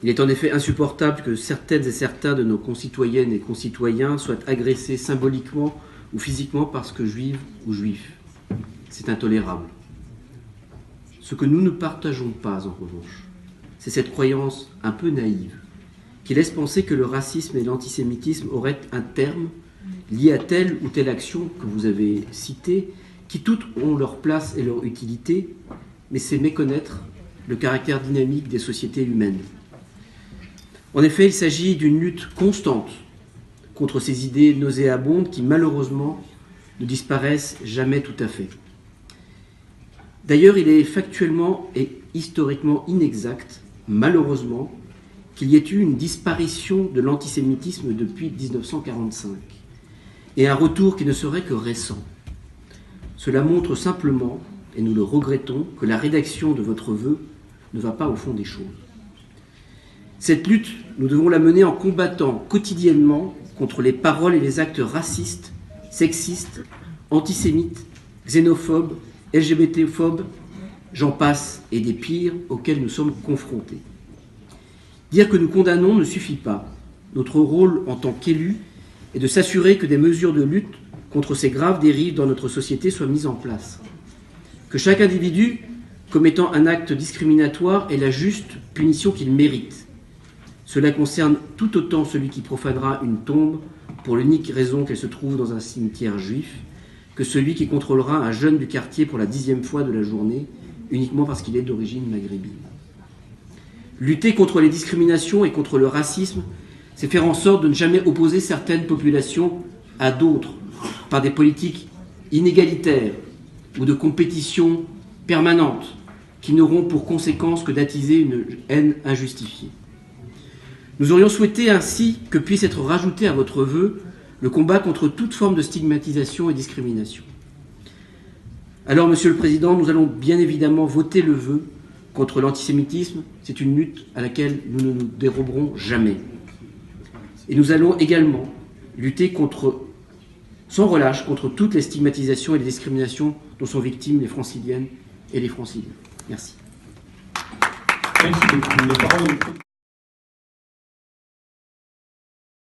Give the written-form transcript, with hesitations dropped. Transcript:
Il est en effet insupportable que certaines et certains de nos concitoyennes et concitoyens soient agressés symboliquement ou physiquement parce que juives ou juifs. C'est intolérable. Ce que nous ne partageons pas, en revanche, c'est cette croyance un peu naïve qui laisse penser que le racisme et l'antisémitisme auraient un terme lié à telle ou telle action que vous avez citée, qui toutes ont leur place et leur utilité, mais c'est méconnaître le caractère dynamique des sociétés humaines. En effet, il s'agit d'une lutte constante contre ces idées nauséabondes qui, malheureusement, ne disparaissent jamais tout à fait. D'ailleurs, il est factuellement et historiquement inexact, malheureusement, qu'il y ait eu une disparition de l'antisémitisme depuis 1945 et un retour qui ne serait que récent. Cela montre simplement, et nous le regrettons, que la rédaction de votre vœu ne va pas au fond des choses. Cette lutte, nous devons la mener en combattant quotidiennement contre les paroles et les actes racistes, sexistes, antisémites, xénophobes, LGBT-phobes, j'en passe, et des pires auxquels nous sommes confrontés. Dire que nous condamnons ne suffit pas. Notre rôle en tant qu'élus est de s'assurer que des mesures de lutte contre ces graves dérives dans notre société soient mises en place. Que chaque individu commettant un acte discriminatoire ait la juste punition qu'il mérite. Cela concerne tout autant celui qui profanera une tombe pour l'unique raison qu'elle se trouve dans un cimetière juif, que celui qui contrôlera un jeune du quartier pour la 10e fois de la journée, uniquement parce qu'il est d'origine maghrébine. Lutter contre les discriminations et contre le racisme, c'est faire en sorte de ne jamais opposer certaines populations à d'autres, par des politiques inégalitaires ou de compétition permanente, qui n'auront pour conséquence que d'attiser une haine injustifiée. Nous aurions souhaité ainsi que puisse être rajouté à votre vœu le combat contre toute forme de stigmatisation et discrimination. Alors, Monsieur le Président, nous allons bien évidemment voter le vœu contre l'antisémitisme. C'est une lutte à laquelle nous ne nous déroberons jamais. Et nous allons également lutter sans relâche contre toutes les stigmatisations et les discriminations dont sont victimes les franciliennes et les franciliens. Merci. Merci beaucoup.